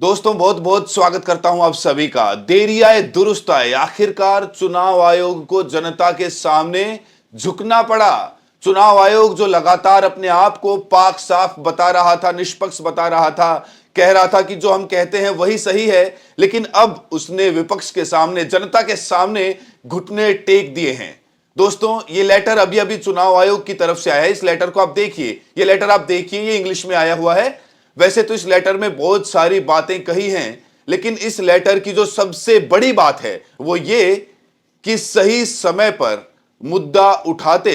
दोस्तों बहुत बहुत स्वागत करता हूं आप सभी का। देरी आए दुरुस्त आए, आखिरकार चुनाव आयोग को जनता के सामने झुकना पड़ा। चुनाव आयोग जो लगातार अपने आप को पाक साफ बता रहा था, निष्पक्ष बता रहा था, कह रहा था कि जो हम कहते हैं वही सही है, लेकिन अब उसने विपक्ष के सामने, जनता के सामने घुटने टेक दिए हैं। दोस्तों ये लेटर अभी अभी चुनाव आयोग की तरफ से आया है। इस लेटर को आप देखिए, ये लेटर आप देखिए, ये इंग्लिश में आया हुआ है। वैसे तो इस लेटर में बहुत सारी बातें कही हैं, लेकिन इस लेटर की जो सबसे बड़ी बात है वो ये कि सही समय पर मुद्दा उठाते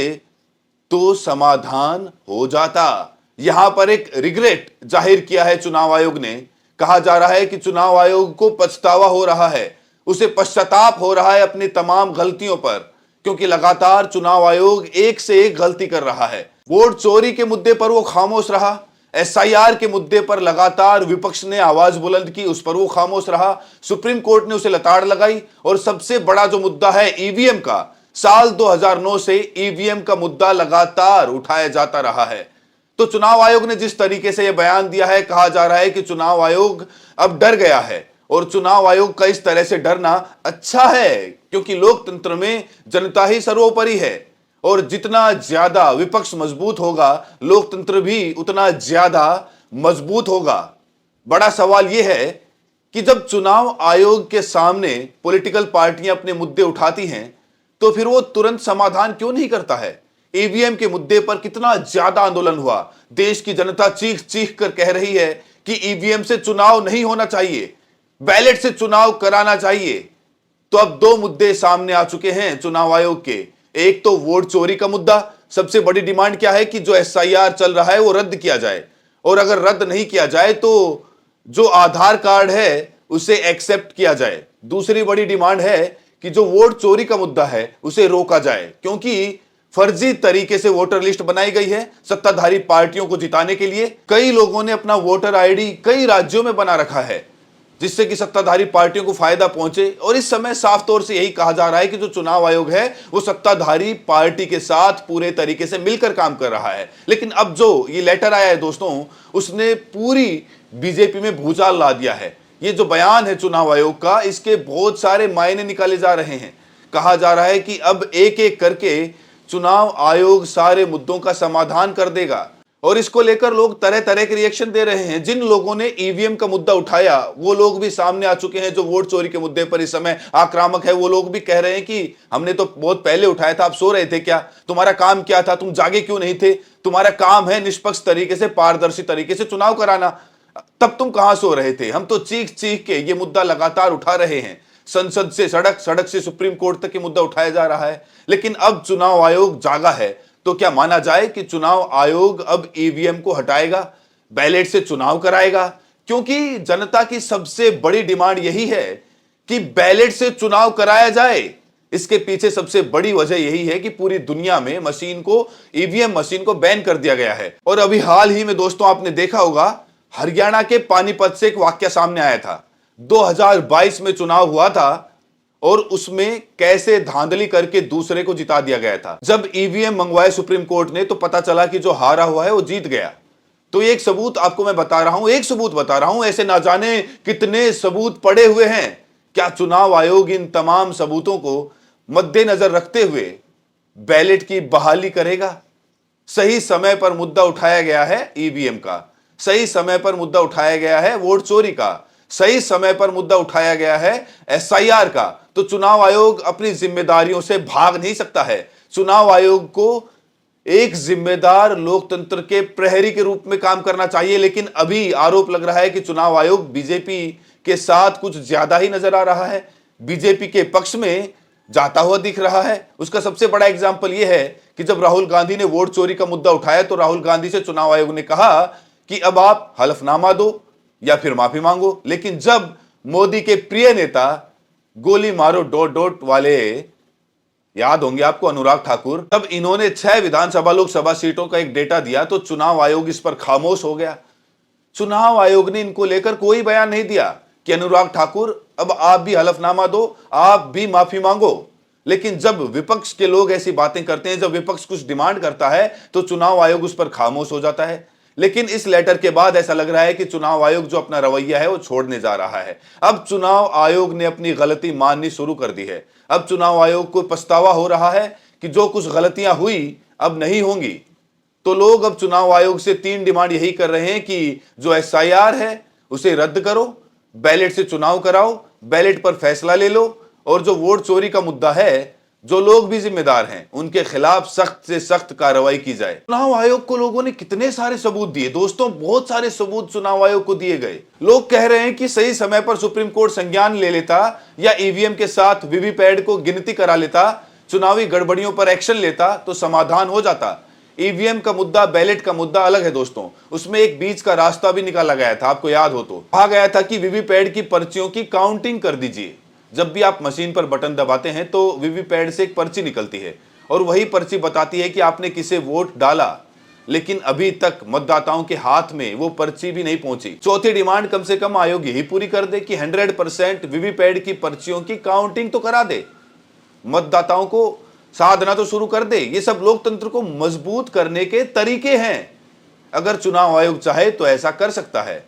तो समाधान हो जाता। यहां पर एक रिग्रेट जाहिर किया है चुनाव आयोग ने। कहा जा रहा है कि चुनाव आयोग को पछतावा हो रहा है, उसे पश्चाताप हो रहा है अपनी तमाम गलतियों पर, क्योंकि लगातार चुनाव आयोग एक से एक गलती कर रहा है। वोट चोरी के मुद्दे पर वो खामोश रहा, एसआईआर के मुद्दे पर लगातार विपक्ष ने आवाज बुलंद की, उस पर वो खामोश रहा, सुप्रीम कोर्ट ने उसे लताड़ लगाई, और सबसे बड़ा जो मुद्दा है ईवीएम का, साल 2009 से ईवीएम का मुद्दा लगातार उठाया जाता रहा है। तो चुनाव आयोग ने जिस तरीके से यह बयान दिया है, कहा जा रहा है कि चुनाव आयोग अब डर गया है, और चुनाव आयोग का इस तरह से डरना अच्छा है, क्योंकि लोकतंत्र में जनता ही सर्वोपरि है, और जितना ज्यादा विपक्ष मजबूत होगा लोकतंत्र भी उतना ज्यादा मजबूत होगा। बड़ा सवाल यह है कि जब चुनाव आयोग के सामने पॉलिटिकल पार्टियां अपने मुद्दे उठाती हैं तो फिर वो तुरंत समाधान क्यों नहीं करता है। ईवीएम के मुद्दे पर कितना ज्यादा आंदोलन हुआ, देश की जनता चीख चीख कर कह रही है कि ईवीएम से चुनाव नहीं होना चाहिए, बैलेट से चुनाव कराना चाहिए। तो अब दो मुद्दे सामने आ चुके हैं चुनाव आयोग के। एक तो वोट चोरी का मुद्दा, सबसे बड़ी डिमांड क्या है कि जो एसआईआर चल रहा है वो रद्द किया जाए, और अगर रद्द नहीं किया जाए तो जो आधार कार्ड है उसे एक्सेप्ट किया जाए। दूसरी बड़ी डिमांड है कि जो वोट चोरी का मुद्दा है उसे रोका जाए, क्योंकि फर्जी तरीके से वोटर लिस्ट बनाई गई है सत्ताधारी पार्टियों को जिताने के लिए। कई लोगों ने अपना वोटर आईडी कई राज्यों में बना रखा है, जिससे कि सत्ताधारी पार्टियों को फायदा पहुंचे। और इस समय साफ तौर से यही कहा जा रहा है कि जो चुनाव आयोग है वो सत्ताधारी पार्टी के साथ पूरे तरीके से मिलकर काम कर रहा है। लेकिन अब जो ये लेटर आया है दोस्तों, उसने पूरी बीजेपी में भूचाल ला दिया है। ये जो बयान है चुनाव आयोग का, इसके बहुत सारे मायने निकाले जा रहे हैं। कहा जा रहा है कि अब एक एक करके चुनाव आयोग सारे मुद्दों का समाधान कर देगा, और इसको लेकर लोग तरह तरह के रिएक्शन दे रहे हैं। जिन लोगों ने ईवीएम का मुद्दा उठाया वो लोग भी सामने आ चुके हैं। जो वोट चोरी के मुद्दे पर इस समय आक्रामक है वो लोग भी कह रहे हैं कि हमने तो बहुत पहले उठाया था, आप सो रहे थे क्या, तुम्हारा काम क्या था, तुम जागे क्यों नहीं थे, तुम्हारा काम है निष्पक्ष तरीके से, पारदर्शी तरीके से चुनाव कराना, तब तुम कहां सो रहे थे। हम तो चीख चीख के ये मुद्दा लगातार उठा रहे हैं, संसद से सड़क, सड़क से सुप्रीम कोर्ट तक ये मुद्दा उठाया जा रहा है। लेकिन अब चुनाव आयोग जागा है, तो क्या माना जाए कि चुनाव आयोग अब ईवीएम को हटाएगा, बैलेट से चुनाव कराएगा? क्योंकि जनता की सबसे बड़ी डिमांड यही है कि बैलेट से चुनाव कराया जाए। इसके पीछे सबसे बड़ी वजह यही है कि पूरी दुनिया में मशीन को, ईवीएम मशीन को बैन कर दिया गया है। और अभी हाल ही में दोस्तों आपने देखा होगा, हरियाणा के पानीपत से एक वाकया सामने आया था। 2022 में चुनाव हुआ था, और उसमें कैसे धांधली करके दूसरे को जिता दिया गया था। जब ईवीएम मंगवाए सुप्रीम कोर्ट ने तो पता चला कि जो हारा हुआ है वो जीत गया। तो एक सबूत आपको मैं बता रहा हूं, एक सबूत बता रहा हूं, ऐसे ना जाने कितने सबूत पड़े हुए हैं। क्या चुनाव आयोग इन तमाम सबूतों को मद्देनजर रखते हुए बैलेट की बहाली करेगा? सही समय पर मुद्दा उठाया गया है ईवीएम का, सही समय पर मुद्दा उठाया गया है वोट चोरी का, सही समय पर मुद्दा उठाया गया है एसआईआर का। तो चुनाव आयोग अपनी जिम्मेदारियों से भाग नहीं सकता है। चुनाव आयोग को एक जिम्मेदार लोकतंत्र के प्रहरी के रूप में काम करना चाहिए। लेकिन अभी आरोप लग रहा है कि चुनाव आयोग बीजेपी के साथ कुछ ज्यादा ही नजर आ रहा है, बीजेपी के पक्ष में जाता हुआ दिख रहा है। उसका सबसे बड़ा एग्जाम्पल यह है कि जब राहुल गांधी ने वोट चोरी का मुद्दा उठाया तो राहुल गांधी से चुनाव आयोग ने कहा कि अब आप हलफनामा दो या फिर माफी मांगो। लेकिन जब मोदी के प्रिय नेता गोली मारो डॉट डॉट वाले, याद होंगे आपको, अनुराग ठाकुर, तब इन्होंने 6 विधानसभा लोकसभा सीटों का एक डेटा दिया तो चुनाव आयोग इस पर खामोश हो गया। चुनाव आयोग ने इनको लेकर कोई बयान नहीं दिया कि अनुराग ठाकुर अब आप भी हलफनामा दो, आप भी माफी मांगो। लेकिन जब विपक्ष के लोग ऐसी बातें करते हैं, जब विपक्ष कुछ डिमांड करता है तो चुनाव आयोग उस पर खामोश हो जाता है। लेकिन इस लेटर के बाद ऐसा लग रहा है कि चुनाव आयोग जो अपना रवैया है वो छोड़ने जा रहा है। अब चुनाव आयोग ने अपनी गलती माननी शुरू कर दी है। अब चुनाव आयोग को पछतावा हो रहा है कि जो कुछ गलतियां हुई अब नहीं होंगी। तो लोग अब चुनाव आयोग से 3 डिमांड यही कर रहे हैं कि जो एसआईआर है उसे रद्द करो, बैलेट से चुनाव कराओ, बैलेट पर फैसला ले लो, और जो वोट चोरी का मुद्दा है, जो लोग भी जिम्मेदार हैं उनके खिलाफ सख्त से सख्त कार्रवाई की जाए। चुनाव आयोग को लोगों ने कितने सारे सबूत दिए दोस्तों, बहुत सारे सबूत चुनाव आयोग को दिए गए। लोग कह रहे हैं कि सही समय पर सुप्रीम कोर्ट संज्ञान ले लेता या ईवीएम के साथ वीवीपैट को गिनती करा लेता, चुनावी गड़बड़ियों पर एक्शन लेता तो समाधान हो जाता। ईवीएम का मुद्दा, बैलेट का मुद्दा अलग है दोस्तों, उसमें एक बीच का रास्ता भी निकाला गया था। आपको याद हो तो कहा गया था कि वीवीपैट की पर्चियों की काउंटिंग कर दीजिए। जब भी आप मशीन पर बटन दबाते हैं तो वीवीपैट से एक पर्ची निकलती है और वही पर्ची बताती है कि आपने किसे वोट डाला, लेकिन अभी तक मतदाताओं के हाथ में वो पर्ची भी नहीं पहुंची। चौथी डिमांड कम से कम आयोग यही पूरी कर दे कि 100% वीवीपैट की पर्चियों की काउंटिंग तो करा दे, मतदाताओं को साधना तो शुरू कर दे। ये सब लोकतंत्र को मजबूत करने के तरीके हैं। अगर चुनाव आयोग चाहे तो ऐसा कर सकता है।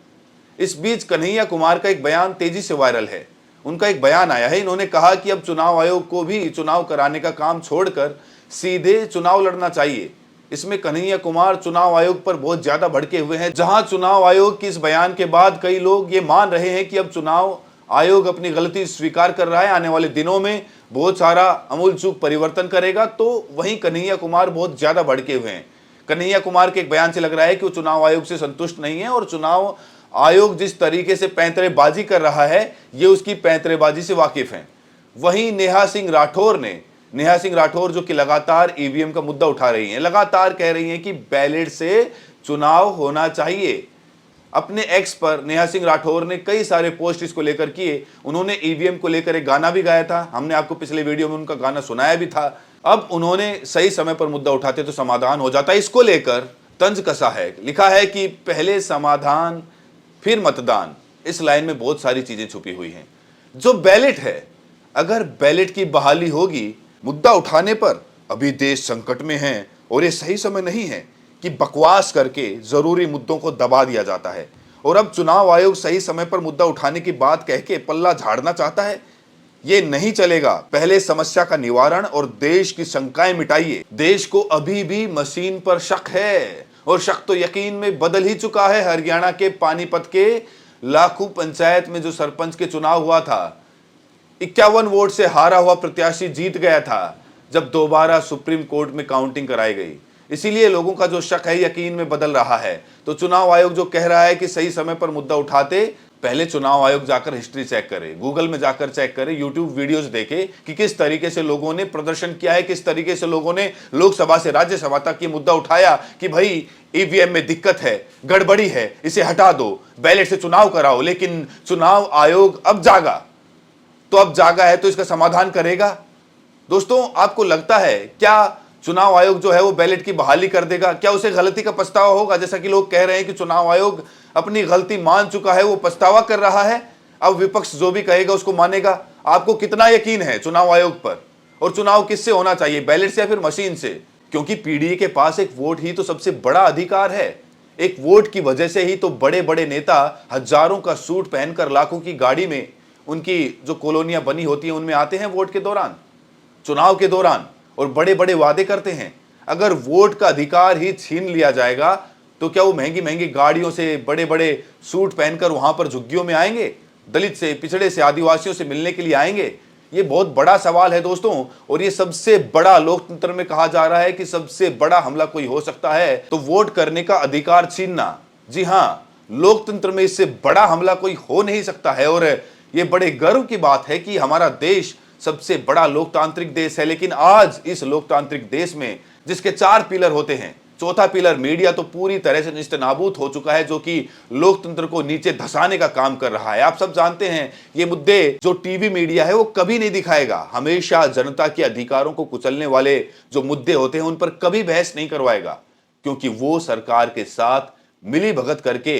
इस बीच कन्हैया कुमार का एक बयान तेजी से वायरल है। उनका एक बयान आया है, इन्होंने कहा कि अब चुनाव आयोग को भी चुनाव कराने का काम छोड़कर सीधे चुनाव लड़ना चाहिए। इसमें कन्हैया कुमार चुनाव आयोग पर बहुत ज्यादा भड़के हुए हैं। जहां चुनाव आयोग के इस बयान के बाद कई लोग ये मान रहे हैं कि अब चुनाव आयोग अपनी गलती स्वीकार कर रहा है, आने वाले दिनों में बहुत सारा अमूलचूक परिवर्तन करेगा, तो वहीं कन्हैया कुमार बहुत ज्यादा भड़के हुए हैं। कन्हैया कुमार के एक बयान से लग रहा है कि वो चुनाव आयोग से संतुष्ट नहीं है और चुनाव आयोग जिस तरीके से पैंतरेबाजी कर रहा है ये उसकी पैंतरेबाजी से वाकिफ हैं। वहीं नेहा सिंह राठौर जो कि लगातार ईवीएम का मुद्दा उठा रही हैं, लगातार कह रही हैं कि बैलेट से चुनाव होना चाहिए। अपने एक्स पर नेहा सिंह राठौर ने कई सारे पोस्ट इसको लेकर किए। उन्होंने ईवीएम को लेकर एक गाना भी गाया था, हमने आपको पिछले वीडियो में उनका गाना सुनाया भी था। अब उन्होंने सही समय पर मुद्दा उठाते तो समाधान हो जाता। इसको लेकर तंज कसा है, लिखा है कि पहले समाधान फिर मतदान। इस लाइन में बहुत सारी चीजें छुपी हुई हैं। जो बैलेट है, अगर बैलेट की बहाली होगी, मुद्दा उठाने पर अभी देश संकट में है और ये सही समय नहीं है कि बकवास करके जरूरी मुद्दों को दबा दिया जाता है। और अब चुनाव आयोग सही समय पर मुद्दा उठाने की बात कह के पल्ला झाड़ना चाहता है, ये नहीं चलेगा। पहले समस्या का निवारण और देश की शंकाएं मिटाइए। देश को अभी भी मशीन पर शक है और शक तो यकीन में बदल ही चुका है। हरियाणा के पानीपत के लाखू पंचायत में जो सरपंच के चुनाव हुआ था, 51 वोट से हारा हुआ प्रत्याशी जीत गया था जब दोबारा सुप्रीम कोर्ट में काउंटिंग कराई गई। इसीलिए लोगों का जो शक है यकीन में बदल रहा है। तो चुनाव आयोग जो कह रहा है कि सही समय पर मुद्दा उठाते, पहले चुनाव आयोग जाकर हिस्ट्री चेक करे, गूगल में जाकर चेक करे, यूट्यूब वीडियोस देखे कि किस तरीके से लोगों ने प्रदर्शन किया है, किस तरीके से लोगों ने लोकसभा से राज्यसभा तक ये मुद्दा उठाया कि भाई ईवीएम में दिक्कत है, गड़बड़ी है, इसे हटा दो, बैलेट से चुनाव कराओ। लेकिन चुनाव आयोग अब जागा, तो अब जागा है तो इसका समाधान करेगा। दोस्तों, आपको लगता है क्या चुनाव आयोग जो है वो बैलेट की बहाली कर देगा? क्या उसे गलती का पछतावा होगा? जैसा कि लोग कह रहे हैं कि चुनाव आयोग अपनी गलती मान चुका है, वो पछतावा कर रहा है, अब विपक्ष जो भी कहेगा उसको मानेगा। आपको कितना यकीन है चुनाव आयोग पर? और चुनाव किससे होना चाहिए, बैलेट से या फिर मशीन से? क्योंकि पीडीए के पास एक वोट ही तो सबसे बड़ा अधिकार है। एक वोट की वजह से ही तो बड़े बड़े नेता हजारों का सूट पहनकर लाखों की गाड़ी में उनकी जो कॉलोनियां बनी होती हैं उनमें आते हैं वोट के दौरान, चुनाव के दौरान, और बड़े बड़े वादे करते हैं। अगर वोट का अधिकार ही छीन लिया जाएगा तो क्या वो महंगी महंगी गाड़ियों से, बड़े बड़े सूट पहनकर वहां पर झुग्गियों में आएंगे? दलित से, पिछड़े से, आदिवासियों से मिलने के लिए आएंगे? ये बहुत बड़ा सवाल है दोस्तों। और ये सबसे बड़ा, लोकतंत्र में कहा जा रहा है कि सबसे बड़ा हमला कोई हो सकता है तो वोट करने का अधिकार छीनना। जी हाँ, लोकतंत्र में इससे बड़ा हमला कोई हो नहीं सकता है। और ये बड़े गर्व की बात है कि हमारा देश सबसे बड़ा लोकतांत्रिक देश है। लेकिन आज इस लोकतांत्रिक देश में जिसके 4 पिलर होते हैं, चौथा पिलर मीडिया तो पूरी तरह से निस्तेनाबूद हो चुका है, जो कि लोकतंत्र को नीचे धसाने का काम कर रहा है। आप सब जानते हैं ये मुद्दे जो टीवी मीडिया है वो कभी नहीं दिखाएगा। हमेशा जनता के अधिकारों को कुचलने वाले जो मुद्दे होते हैं उन पर कभी बहस नहीं करवाएगा, क्योंकि वो सरकार के साथ मिली भगत करके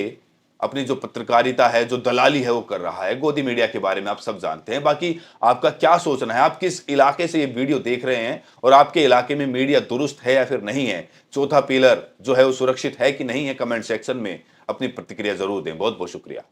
अपनी जो पत्रकारिता है, जो दलाली है वो कर रहा है। गोदी मीडिया के बारे में आप सब जानते हैं। बाकी आपका क्या सोचना है? आप किस इलाके से ये वीडियो देख रहे हैं और आपके इलाके में मीडिया दुरुस्त है या फिर नहीं है? चौथा पिलर जो है वो सुरक्षित है कि नहीं है? कमेंट सेक्शन में अपनी प्रतिक्रिया जरूर दें। बहुत बहुत शुक्रिया।